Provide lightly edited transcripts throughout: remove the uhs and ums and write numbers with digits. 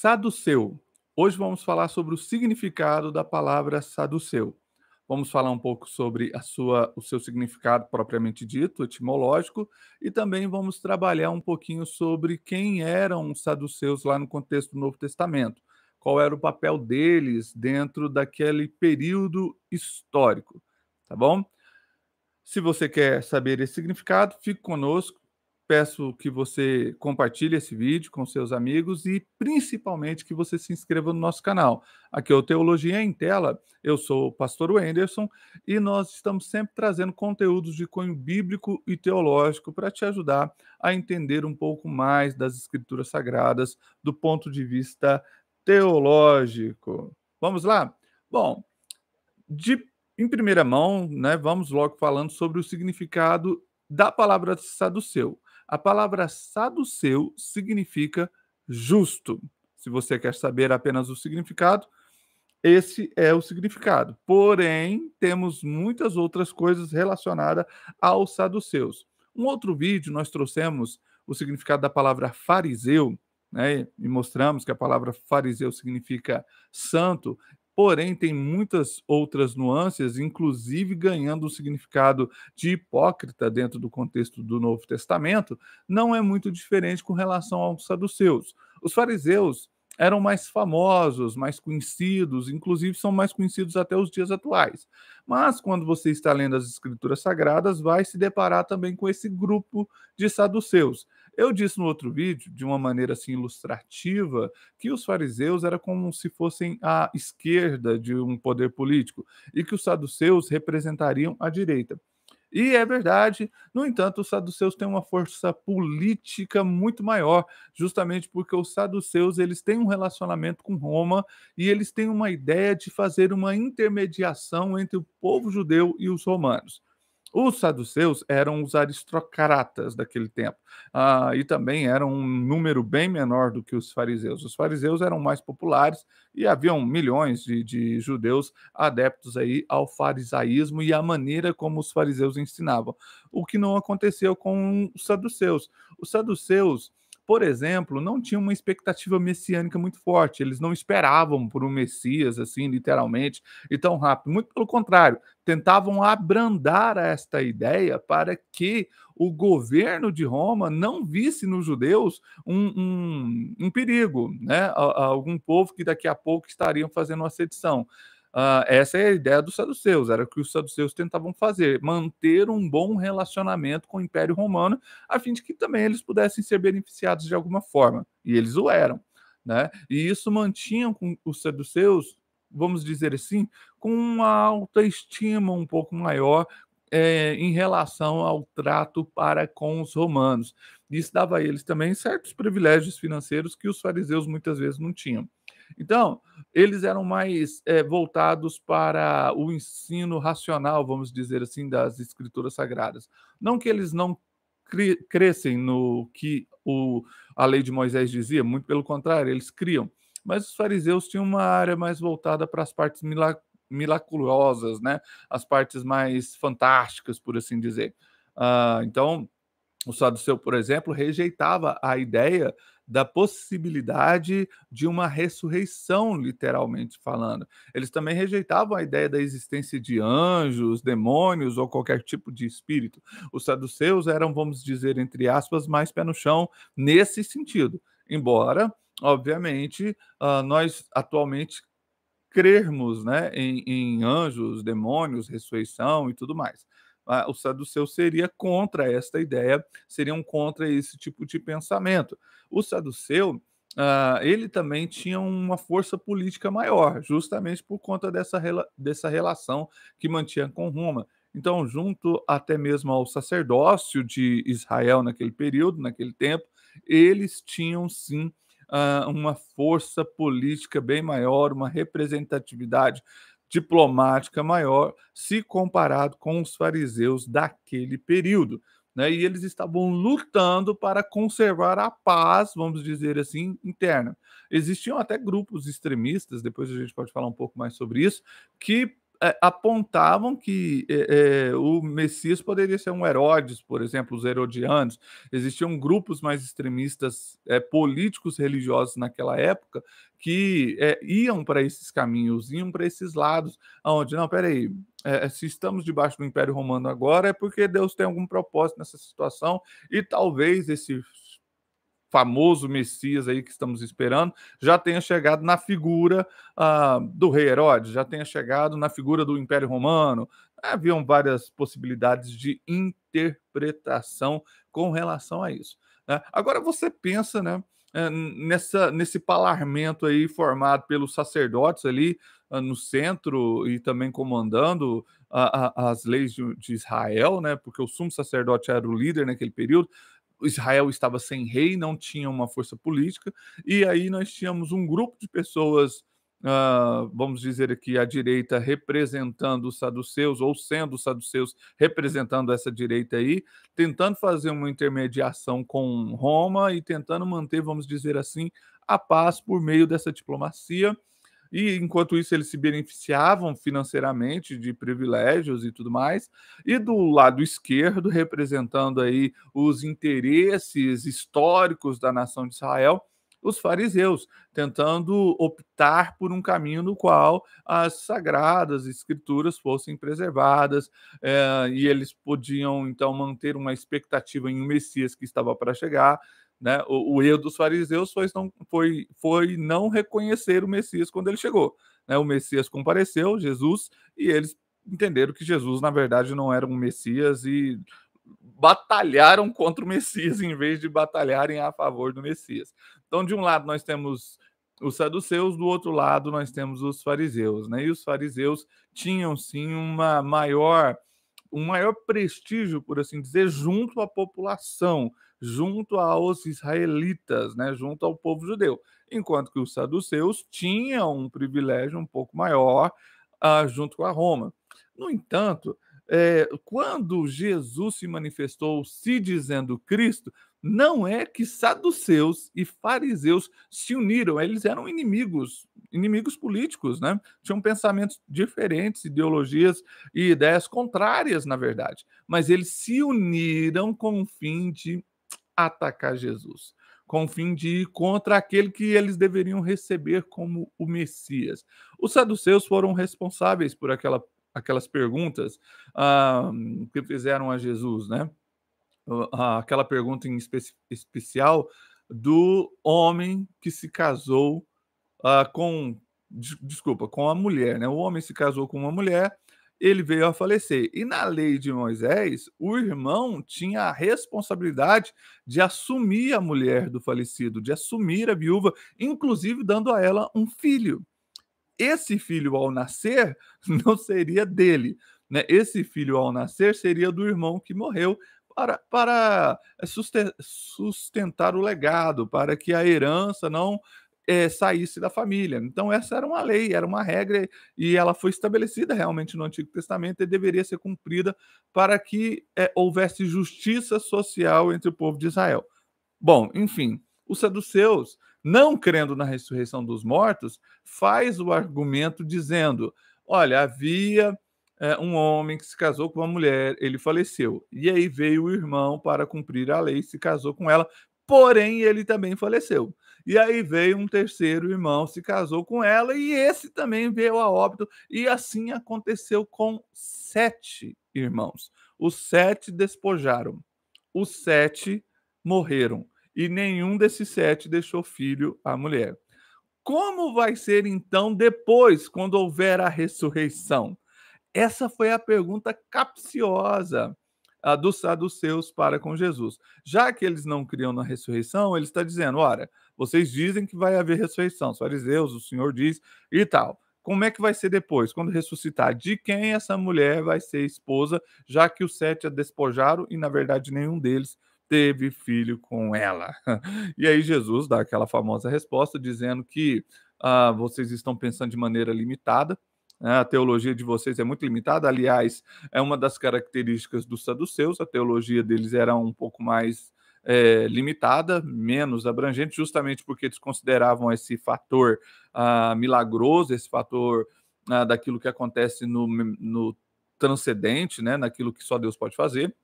Saduceu. Hoje vamos falar sobre o significado da palavra saduceu. Vamos falar um pouco sobre o seu significado propriamente dito, etimológico, e também vamos trabalhar um pouquinho sobre quem eram os saduceus lá no contexto do Novo Testamento. Qual era o papel deles dentro daquele período histórico, tá bom? Se você quer saber esse significado, fique conosco. Peço que você compartilhe esse vídeo com seus amigos e, principalmente, que você se inscreva no nosso canal. Aqui é o Teologia em Tela. Eu sou o pastor Wenderson e nós estamos sempre trazendo conteúdos de cunho bíblico e teológico para te ajudar a entender um pouco mais das Escrituras Sagradas do ponto de vista teológico. Vamos lá? Bom, de em primeira mão, né, vamos logo falando sobre o significado da palavra saduceu. A palavra saduceu significa justo. Se você quer saber apenas o significado, esse é o significado. Porém, temos muitas outras coisas relacionadas aos saduceus. Um outro vídeo nós trouxemos o significado da palavra fariseu, né, e mostramos que a palavra fariseu significa santo, porém tem muitas outras nuances, inclusive ganhando o significado de hipócrita dentro do contexto do Novo Testamento, não é muito diferente com relação aos saduceus. Os fariseus eram mais famosos, mais conhecidos, inclusive são mais conhecidos até os dias atuais. Mas quando você está lendo as Escrituras Sagradas, vai se deparar também com esse grupo de saduceus. Eu disse no outro vídeo, de uma maneira assim ilustrativa, que os fariseus eram como se fossem a esquerda de um poder político e que os saduceus representariam a direita. E é verdade, no entanto, os saduceus têm uma força política muito maior, justamente porque os saduceus eles têm um relacionamento com Roma e eles têm uma ideia de fazer uma intermediação entre o povo judeu e os romanos. Os saduceus eram os aristocratas daquele tempo, e também eram um número bem menor do que os fariseus. Os fariseus eram mais populares e haviam milhões de judeus adeptos aí ao farisaísmo e à maneira como os fariseus ensinavam, o que não aconteceu com os saduceus. Os saduceus, por exemplo, não tinham uma expectativa messiânica muito forte, eles não esperavam por um Messias, assim, literalmente, e tão rápido. Muito pelo contrário, tentavam abrandar esta ideia para que o governo de Roma não visse nos judeus um perigo, né? Algum povo que daqui a pouco estariam fazendo uma sedição. Essa é a ideia dos saduceus, era o que os saduceus tentavam fazer, manter um bom relacionamento com o Império Romano, a fim de que também eles pudessem ser beneficiados de alguma forma, e eles o eram, né? E isso mantinha com os saduceus, vamos dizer assim, com uma autoestima um pouco maior, em relação ao trato para com os romanos. Isso dava a eles também certos privilégios financeiros que os fariseus muitas vezes não tinham. Então, eles eram mais, voltados para o ensino racional, vamos dizer assim, das escrituras sagradas. Não que eles não crescem no que a lei de Moisés dizia, muito pelo contrário, eles criam. Mas os fariseus tinham uma área mais voltada para as partes miraculosas, né? As partes mais fantásticas, por assim dizer. Então, o saduceu, por exemplo, rejeitava a ideia da possibilidade de uma ressurreição, literalmente falando. Eles também rejeitavam a ideia da existência de anjos, demônios ou qualquer tipo de espírito. Os saduceus eram, vamos dizer, entre aspas, mais pé no chão nesse sentido. Embora, obviamente, nós atualmente crermos, né, em anjos, demônios, ressurreição e tudo mais. O saduceu seria contra esta ideia, seriam contra esse tipo de pensamento. O saduceu, ele também tinha uma força política maior, justamente por conta dessa relação que mantinha com Roma. Então, junto até mesmo ao sacerdócio de Israel naquele período, naquele tempo, eles tinham sim uma força política bem maior, uma representatividade diplomática maior, se comparado com os fariseus daquele período, né? E eles estavam lutando para conservar a paz, vamos dizer assim, interna. Existiam até grupos extremistas, depois a gente pode falar um pouco mais sobre isso, que apontavam que o Messias poderia ser um Herodes, por exemplo, os herodianos. Existiam grupos mais extremistas, políticos, religiosos naquela época, que iam para esses caminhos, iam para esses lados, aonde, não, espera aí, se estamos debaixo do Império Romano agora, é porque Deus tem algum propósito nessa situação, e talvez esse famoso Messias aí que estamos esperando, já tenha chegado na figura do rei Herodes, já tenha chegado na figura do Império Romano. Haviam várias possibilidades de interpretação com relação a isso, né? Agora você pensa, né, nesse parlamento aí formado pelos sacerdotes ali no centro e também comandando as leis de Israel, né? Porque o sumo sacerdote era o líder naquele período. Israel estava sem rei, não tinha uma força política, e aí nós tínhamos um grupo de pessoas, vamos dizer aqui, à direita representando os saduceus, ou sendo os saduceus representando essa direita aí, tentando fazer uma intermediação com Roma e tentando manter, vamos dizer assim, a paz por meio dessa diplomacia. E enquanto isso eles se beneficiavam financeiramente de privilégios e tudo mais. E do lado esquerdo, representando aí os interesses históricos da nação de Israel, os fariseus, tentando optar por um caminho no qual as sagradas escrituras fossem preservadas, e eles podiam então manter uma expectativa em um Messias que estava para chegar, né? O erro dos fariseus foi não reconhecer o Messias quando ele chegou, né? O Messias compareceu, Jesus, e eles entenderam que Jesus, na verdade, não era um Messias e batalharam contra o Messias em vez de batalharem a favor do Messias. Então, de um lado, nós temos os saduceus, do outro lado, nós temos os fariseus, né? E os fariseus tinham sim um maior prestígio, por assim dizer, junto à população, junto aos israelitas, né, junto ao povo judeu, enquanto que os saduceus tinham um privilégio um pouco maior junto com a Roma. No entanto, quando Jesus se manifestou se dizendo Cristo, não é que saduceus e fariseus se uniram, eles eram inimigos políticos, né? Tinham pensamentos diferentes, ideologias e ideias contrárias, na verdade, mas eles se uniram com o fim de atacar Jesus, com o fim de ir contra aquele que eles deveriam receber como o Messias. Os saduceus foram responsáveis por aquelas perguntas que fizeram a Jesus, né? Aquela pergunta em especial do homem que se casou desculpa, com a mulher, né? O homem se casou com uma mulher, ele veio a falecer. E na lei de Moisés, o irmão tinha a responsabilidade de assumir a mulher do falecido, de assumir a viúva, inclusive dando a ela um filho. Esse filho, ao nascer, não seria dele, né? Esse filho, ao nascer, seria do irmão que morreu para sustentar o legado, para que a herança não saísse da família. Então, essa era uma lei, era uma regra, e ela foi estabelecida realmente no Antigo Testamento e deveria ser cumprida para que houvesse justiça social entre o povo de Israel. Bom, enfim, os saduceus, não crendo na ressurreição dos mortos, faz o argumento dizendo: olha, havia um homem que se casou com uma mulher, ele faleceu. E aí veio o irmão para cumprir a lei, se casou com ela, porém ele também faleceu. E aí veio um terceiro irmão, se casou com ela, e esse também veio a óbito. E assim aconteceu com 7 irmãos. Os 7 despojaram, os 7 morreram, e nenhum desses 7 deixou filho à mulher. Como vai ser então depois, quando houver a ressurreição? Essa foi a pergunta capciosa dos saduceus para com Jesus. Já que eles não criam na ressurreição, ele está dizendo: olha, vocês dizem que vai haver ressurreição, os fariseus, o Senhor diz e tal. Como é que vai ser depois, quando ressuscitar? De quem essa mulher vai ser esposa, já que os 7 a despojaram e, na verdade, nenhum deles teve filho com ela? E aí Jesus dá aquela famosa resposta, dizendo que vocês estão pensando de maneira limitada, né? A teologia de vocês é muito limitada. Aliás, é uma das características dos saduceus, a teologia deles era um pouco mais limitada, menos abrangente, justamente porque eles consideravam esse fator milagroso, esse fator daquilo que acontece no transcendente, né, naquilo que só Deus pode fazer.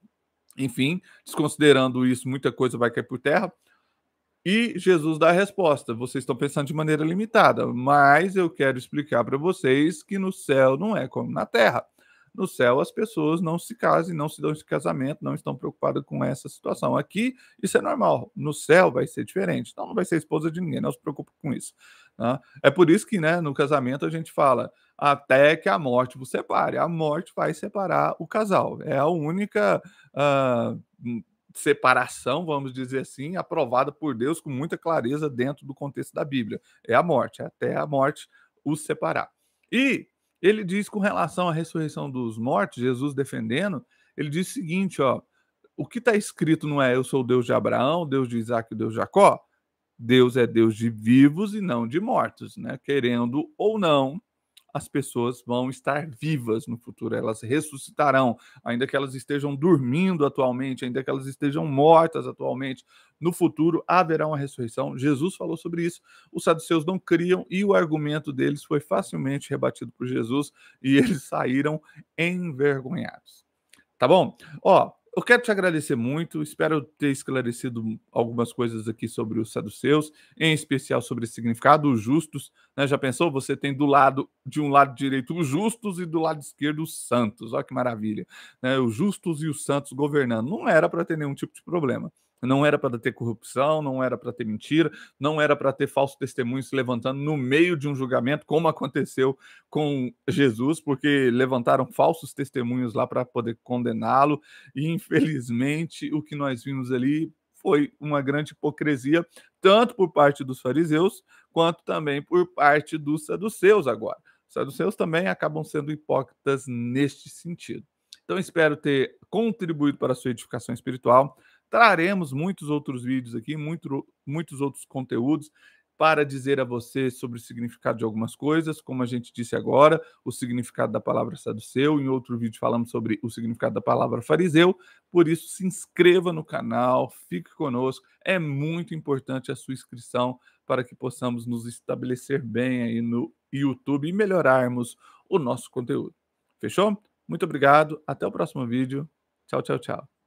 Enfim, desconsiderando isso, muita coisa vai cair por terra. E Jesus dá a resposta: vocês estão pensando de maneira limitada, mas eu quero explicar para vocês que no céu não é como na terra. No céu, as pessoas não se casam, não se dão esse casamento, não estão preocupadas com essa situação. Aqui, isso é normal. No céu vai ser diferente. Então, não vai ser esposa de ninguém, não se preocupe com isso. Né? É por isso que, né, no casamento a gente fala até que a morte vos separe. A morte vai separar o casal. É a única ah, separação, vamos dizer assim, aprovada por Deus com muita clareza dentro do contexto da Bíblia. É a morte, até a morte os separar. E ele diz com relação à ressurreição dos mortos, Jesus defendendo, ele diz o seguinte, ó, o que está escrito não é eu sou o Deus de Abraão, Deus de Isaac e Deus de Jacó? Deus é Deus de vivos e não de mortos, né? Querendo ou não, as pessoas vão estar vivas no futuro, elas ressuscitarão, ainda que elas estejam dormindo atualmente, ainda que elas estejam mortas atualmente, no futuro haverá uma ressurreição. Jesus falou sobre isso, os saduceus não criam e o argumento deles foi facilmente rebatido por Jesus e eles saíram envergonhados. Tá bom? Ó, eu quero te agradecer muito, espero ter esclarecido algumas coisas aqui sobre os saduceus, em especial sobre o significado, os justos, né? Já pensou? Você tem do lado, de um lado direito, os justos e do lado esquerdo os santos. Olha que maravilha, né? Os justos e os santos governando. Não era para ter nenhum tipo de problema. Não era para ter corrupção, não era para ter mentira, não era para ter falsos testemunhos se levantando no meio de um julgamento, como aconteceu com Jesus, porque levantaram falsos testemunhos lá para poder condená-lo, e infelizmente o que nós vimos ali foi uma grande hipocrisia, tanto por parte dos fariseus, quanto também por parte dos saduceus agora. Os saduceus também acabam sendo hipócritas neste sentido. Então, espero ter contribuído para a sua edificação espiritual. Traremos muitos outros vídeos aqui, muitos outros conteúdos para dizer a você sobre o significado de algumas coisas, como a gente disse agora, o significado da palavra saduceu. Em outro vídeo falamos sobre o significado da palavra fariseu. Por isso, se inscreva no canal, fique conosco. É muito importante a sua inscrição para que possamos nos estabelecer bem aí no YouTube e melhorarmos o nosso conteúdo. Fechou? Muito obrigado. Até o próximo vídeo. Tchau, tchau, tchau.